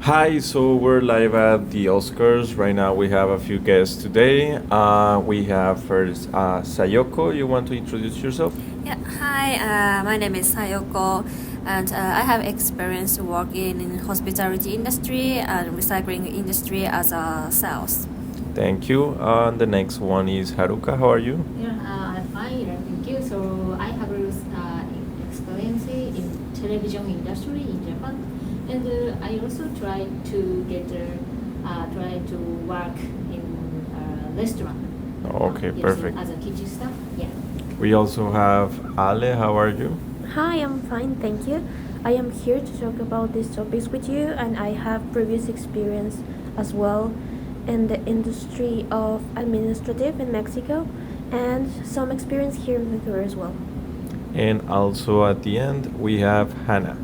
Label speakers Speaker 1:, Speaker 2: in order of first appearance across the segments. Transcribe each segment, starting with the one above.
Speaker 1: Hi, so we're live at the Oscars. Right now we have a few guests today. We have first Sayoko. You want to introduce yourself?
Speaker 2: Yeah, hi, my name is Sayoko, and I have experience working in hospitality industry and recycling industry as a sales.
Speaker 1: Thank you. The next one is Haruka. How are you?
Speaker 3: Yeah, I'm fine. Thank you. So I have experience in television industry in Japan, and I also try to work in a restaurant.
Speaker 1: Okay,
Speaker 3: Yes,
Speaker 1: perfect.
Speaker 3: as a kitchen staff. Yeah.
Speaker 1: We also have Ale. How are you?
Speaker 4: Hi, I'm fine, thank you. I am here to talk about these topics with you, and I have previous experience as well in the industry of administrative in Mexico and some experience here in Vancouver as well.
Speaker 1: And also at the end we have Hannah.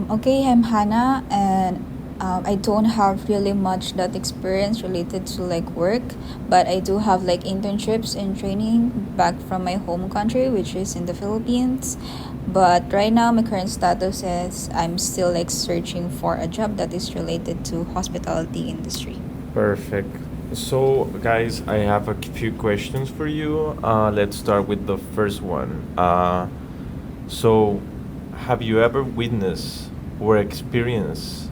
Speaker 5: Okay, I'm Hannah, and I don't have really much that experience related to like work, but I do have like internships and training back from my home country, which is in the Philippines. But right now, my current status is I'm still like searching for a job that is related to hospitality industry.
Speaker 1: Perfect. So, guys, I have a few questions for you. Let's start with the first one. So, have you ever witnessed or experienced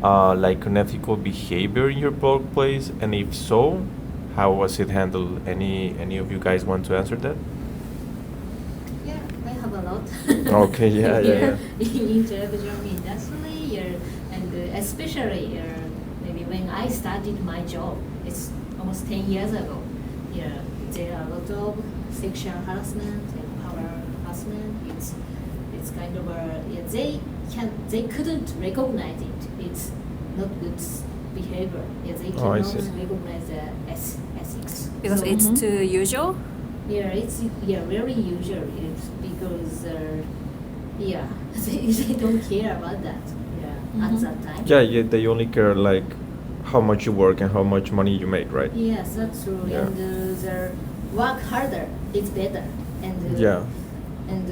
Speaker 1: like unethical behavior in your workplace? And if so, how was it handled? Any of you guys want to answer that?
Speaker 3: Yeah, I have a lot.
Speaker 1: Okay, yeah.
Speaker 3: In television industry, and especially maybe when I started my job, it's almost 10 years ago. Yeah, there are a lot of sexual harassment and power harassment. It's kind of they couldn't recognize it. It's not good behavior. Yeah, they
Speaker 1: Oh, I
Speaker 3: cannot
Speaker 1: see.
Speaker 3: recognize the ethics.
Speaker 2: Because
Speaker 3: So-
Speaker 2: it's too usual.
Speaker 3: Yeah, it's very usual. It's because they don't care about that. Yeah, at that time.
Speaker 1: Yeah, they only care like how much you work and how much money you make, right?
Speaker 3: Yes, that's true.
Speaker 1: Yeah.
Speaker 3: And their work harder, it's better. And
Speaker 1: Yeah.
Speaker 3: And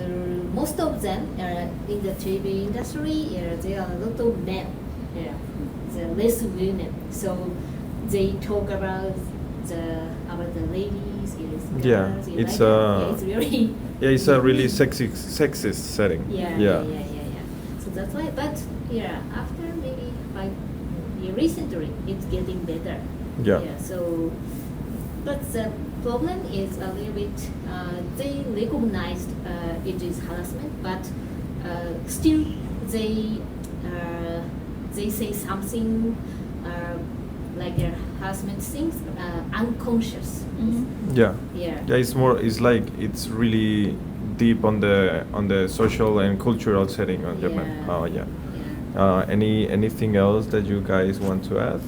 Speaker 3: most of them in the TV industry, there are a lot of men. Yeah, there are less women. So they talk about the ladies. Yes,
Speaker 1: Yeah,
Speaker 3: girls,
Speaker 1: it's
Speaker 3: like that.
Speaker 1: a-
Speaker 3: Yeah, it's really.
Speaker 1: Yeah, it's a really sexist setting.
Speaker 3: Yeah. So that's why. But after maybe 5 years recently, it's getting better.
Speaker 1: Yeah.
Speaker 3: So, but the problem is a little bit. They recognized it is harassment, but still they say something like their harassment things unconscious.
Speaker 1: Yeah.
Speaker 3: Yeah.
Speaker 1: Yeah, it's like it's really deep on the social and cultural setting on Japan.
Speaker 3: Yeah.
Speaker 1: Oh yeah.
Speaker 3: Yeah.
Speaker 1: Anything else that you guys want to add?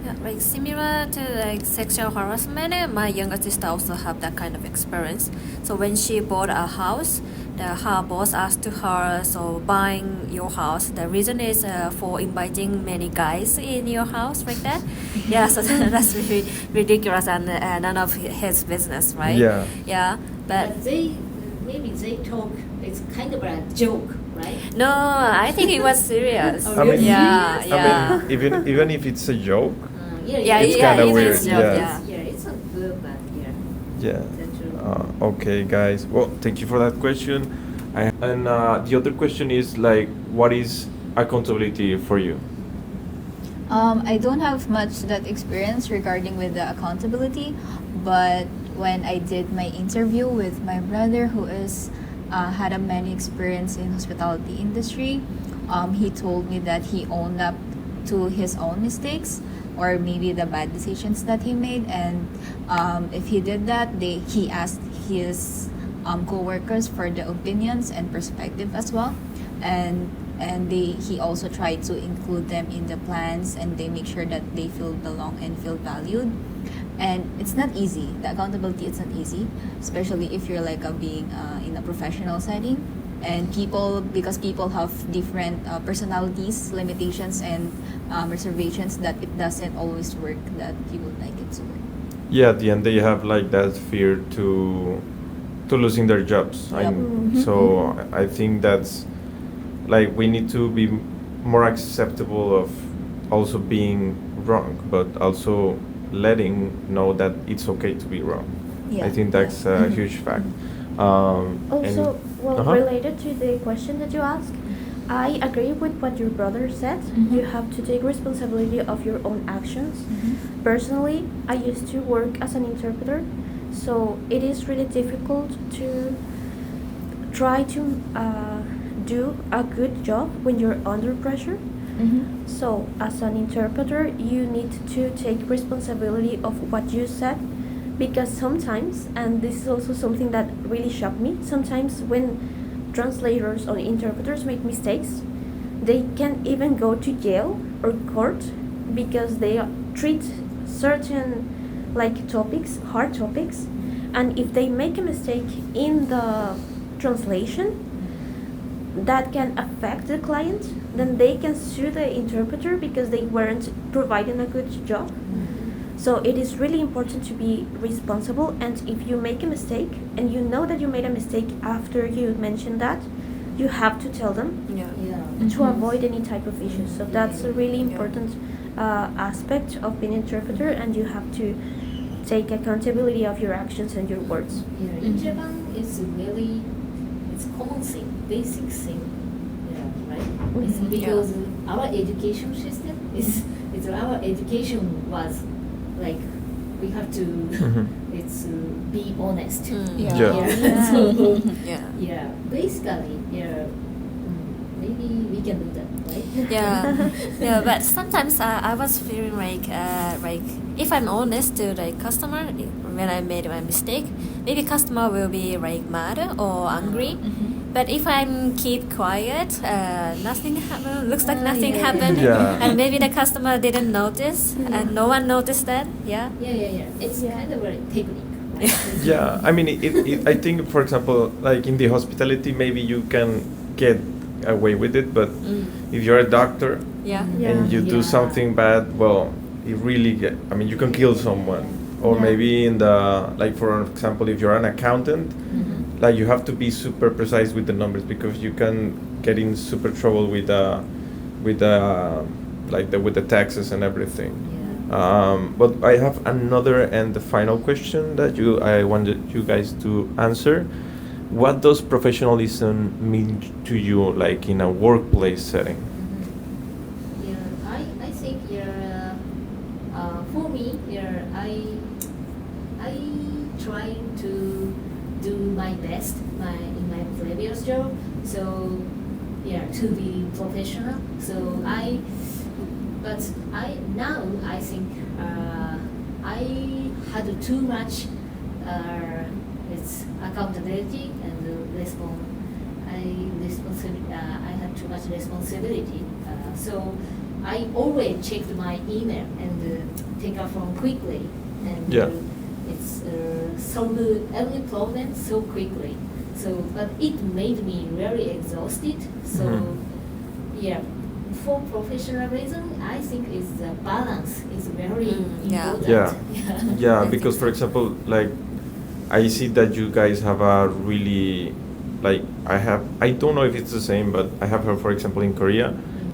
Speaker 2: Yeah, like similar to like sexual harassment, my younger sister also have that kind of experience. So when she bought a house, her boss asked to her, so buying your house, the reason is for inviting many guys in your house like that. Yeah, so that's really ridiculous and none of his business, right?
Speaker 1: Yeah.
Speaker 2: Yeah, but
Speaker 3: But they talk. It's kind of a joke, right?
Speaker 2: no, I think it was serious.
Speaker 3: Oh, really?
Speaker 2: Yeah,
Speaker 3: Serious?
Speaker 2: yeah.
Speaker 1: I mean, even if it's a joke,
Speaker 2: Yeah,
Speaker 1: It's
Speaker 2: yeah,
Speaker 1: kinda
Speaker 2: it
Speaker 1: weird,
Speaker 2: is,
Speaker 1: yeah.
Speaker 3: It's not good, but
Speaker 1: yeah.
Speaker 3: that's true.
Speaker 1: Okay, guys. Well, thank you for that question. And the other question is like, what is accountability for you?
Speaker 5: I don't have much that experience regarding with the accountability, but when I did my interview with my brother who is had a many experience in hospitality industry, he told me that he owned up to his own mistakes or maybe the bad decisions that he made, and if he did that, he asked his co-workers for the opinions and perspective as well, and he also tried to include them in the plans, and they make sure that they feel belong and feel valued. And it's not easy, the accountability, it's not easy, especially if you're like being in a professional setting, and because people have different personalities, limitations, and reservations, that it doesn't always work that you would like it to work.
Speaker 1: Yeah, at the end they have like that fear to losing their jobs.
Speaker 5: Yep.
Speaker 1: So I think that's like we need to be more acceptable of also being wrong, but also letting know that it's okay to be wrong.
Speaker 5: Yeah.
Speaker 1: I think that's a huge fact.
Speaker 4: Also, well,
Speaker 1: Uh-huh.
Speaker 4: related to the question that you asked, I agree with what your brother said. You have to take responsibility of your own actions. Personally, I used to work as an interpreter, so it is really difficult to try to do a good job when you're under pressure. So, as an interpreter, you need to take responsibility of what you said, because sometimes, and this is also something that really shocked me, sometimes when translators or interpreters make mistakes, they can even go to jail or court because they treat certain like topics, hard topics, and if they make a mistake in the translation, that can affect the client, then they can sue the interpreter because they weren't providing a good job. So it is really important to be responsible, and if you make a mistake and you know that you made a mistake after you mention that, you have to tell them
Speaker 2: Yeah.
Speaker 3: Yeah.
Speaker 4: to avoid any type of issues. So that's a really important aspect of being an interpreter, and you have to take accountability of your actions and your words.
Speaker 3: Yeah, in Japan, it's common thing, basic thing. Yeah, right. It's
Speaker 4: Mhm.
Speaker 3: because our education system it's our education was like we have to it's be honest.
Speaker 5: Yeah.
Speaker 1: Yeah.
Speaker 3: So
Speaker 2: Yeah.
Speaker 3: yeah, basically maybe we can do that, right?
Speaker 2: Yeah, yeah, but sometimes I was feeling like if I'm honest to the customer when I made my mistake, maybe customer will be like mad or angry. But if I'm keep quiet, nothing happened. Looks like nothing
Speaker 3: Yeah.
Speaker 2: happened,
Speaker 1: Yeah.
Speaker 2: and maybe the customer didn't notice, and no one noticed that. Yeah.
Speaker 3: Yeah. It's
Speaker 4: Yeah.
Speaker 3: kind of a technique, right?
Speaker 1: Yeah, I mean, I think, for example, like in the hospitality, maybe you can get away with it, but if you're a doctor
Speaker 2: Yeah.
Speaker 4: Yeah.
Speaker 1: and you do
Speaker 3: Yeah.
Speaker 1: something bad, well, it really I mean, you can kill someone. Or
Speaker 4: Yeah.
Speaker 1: maybe in the, like, for example, if you're an accountant, like you have to be super precise with the numbers because you can get in super trouble with with the taxes and everything.
Speaker 3: Yeah.
Speaker 1: But I have another and the final question that I wanted you guys to answer. What does professionalism mean to you, like in a workplace setting?
Speaker 3: Yeah, I think for me I try to do my best in my previous job. So to be professional. So now I think I had too much it's accountability and I had too much responsibility. So I always checked my email and take a phone quickly and
Speaker 1: Yeah.
Speaker 3: it's solve every problem so quickly. So but it made me really exhausted. So
Speaker 1: Mhm.
Speaker 3: for professionalism, I think is the balance is very
Speaker 2: Yeah.
Speaker 3: important.
Speaker 1: Yeah. Yeah,
Speaker 3: I
Speaker 1: because
Speaker 3: think
Speaker 1: for
Speaker 3: so.
Speaker 1: example, like I see that you guys have a really, like, I don't know if it's the same, but I have heard, for example, in Korea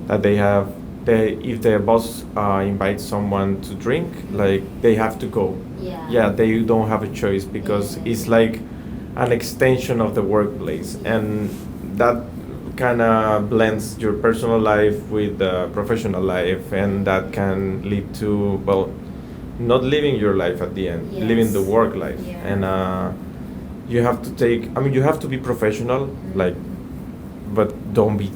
Speaker 1: that if their boss invites someone to drink, like they have to go. Yeah, they don't have a choice because
Speaker 3: Yeah.
Speaker 1: it's like an extension of the workplace, and that kind of blends your personal life with the professional life, and that can lead to, well, not living your life at the end, living the
Speaker 3: Yes.
Speaker 1: work life.
Speaker 3: Yeah.
Speaker 1: And you have to you have to be professional, like, but don't be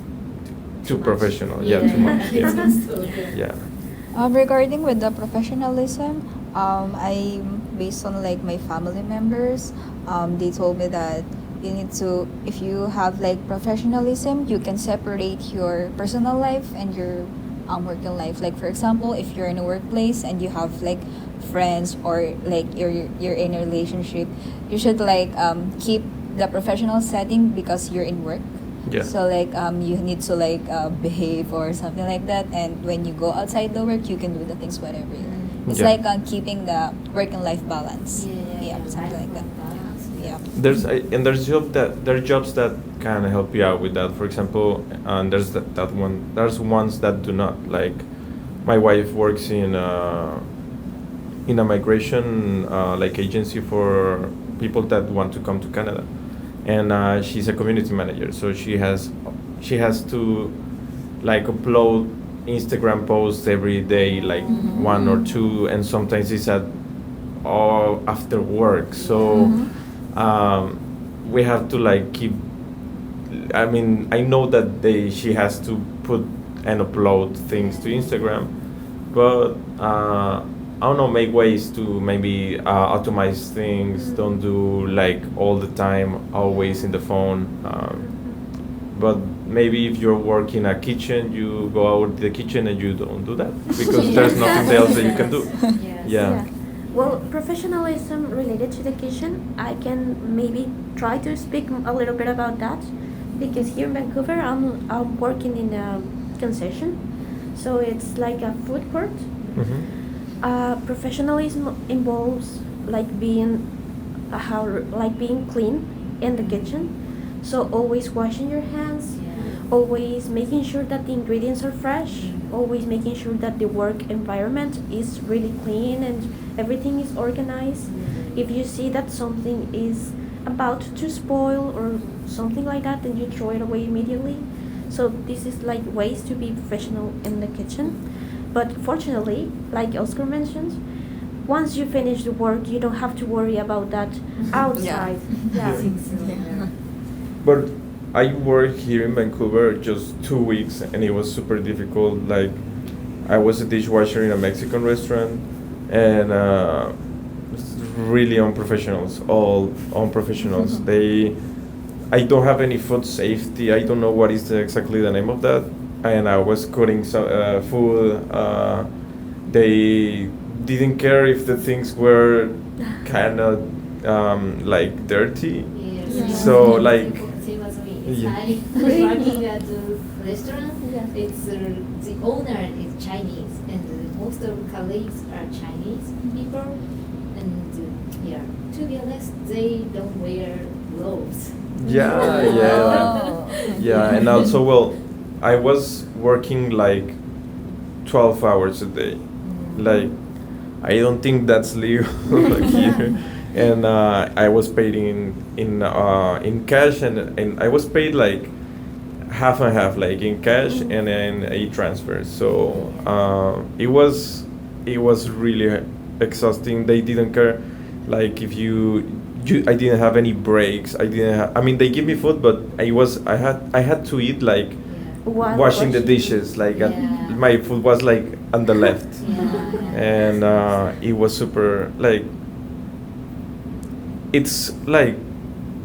Speaker 1: too
Speaker 3: much.
Speaker 1: professional. Yeah, too much.
Speaker 3: I
Speaker 1: Yeah.
Speaker 3: think so.
Speaker 1: Yeah.
Speaker 5: Regarding with the professionalism, I based on like my family members, they told me that you need to, if you have like professionalism, you can separate your personal life and your working life. Like for example, if you're in a workplace and you have like friends or like you're in a relationship, you should like keep the professional setting because you're in work.
Speaker 1: Yeah.
Speaker 5: So like you need to like behave or something like that, and when you go outside the work, you can do the things whatever you want. It's
Speaker 1: Yeah.
Speaker 5: like keeping the work and life balance. Yeah, something like that.
Speaker 3: Balance.
Speaker 5: Yeah.
Speaker 1: There's there are jobs that can help you out with that. For example, and there's that one. There's ones that do not. Like, my wife works in a migration like agency for people that want to come to Canada, and she's a community manager. So she has to like upload Instagram posts every day, like one or two, and sometimes it's at all after work. So we have to like keep. I mean, I know that she has to put and upload things to Instagram, but I don't know, make ways to maybe automate things. Don't do like all the time, always in the phone. But maybe if you're working a kitchen, you go out to the kitchen and you don't do that because there's nothing else that you can do.
Speaker 3: Yes.
Speaker 1: Yeah.
Speaker 4: Well, professionalism related to the kitchen, I can maybe try to speak a little bit about that, because here in Vancouver, I'm working in a concession, so it's like a food court. Professionalism involves like being being clean in the kitchen, so always washing your hands, always making sure that the ingredients are fresh, always making sure that the work environment is really clean and everything is organized. If you see that something is about to spoil or something like that, then you throw it away immediately. So this is like ways to be professional in the kitchen. But fortunately, like Oscar mentioned, once you finish the work, you don't have to worry about that outside. Yeah.
Speaker 1: But I worked here in Vancouver just 2 weeks, and it was super difficult. Like, I was a dishwasher in a Mexican restaurant, and it's really unprofessionals, all unprofessionals. I don't have any food safety. I don't know what is exactly the name of that. And I was cutting some food. They didn't care if the things were kind of like dirty.
Speaker 3: Yes.
Speaker 1: So, like,
Speaker 3: Same as me.
Speaker 1: Yeah.
Speaker 3: I working at the restaurant.
Speaker 4: Yeah.
Speaker 3: It's the owner is Chinese, and most of colleagues are Chinese people. And to be honest, they don't wear gloves.
Speaker 1: Yeah, and also, well, I was working like 12 hours a day. Like, I don't think that's legal here. And I was paid in cash, and I was paid like half and half, like in cash and then a transfer. So it was really exhausting. They didn't care, like if I didn't have any breaks. I mean, they give me food, but I had to eat like washing the dishes. Like my food was like on the left, and it was super like. It's like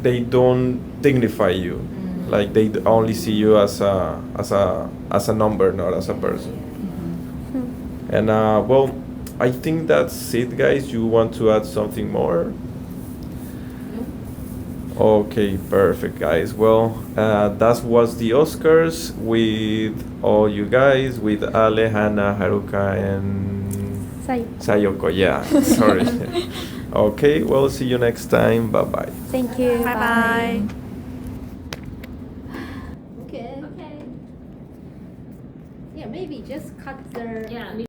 Speaker 1: they don't dignify you, like they only see you as a number, not as a person. And well, I think that's it, guys. You want to add something more? Okay, perfect, guys. Well, that was the Oscars with all you guys, with Ale, Hannah, Haruka, and Sayoko. Yeah, sorry. Okay, well, see you next time. Bye bye.
Speaker 4: Thank you.
Speaker 2: Bye bye.
Speaker 3: Okay. Yeah, maybe just cut the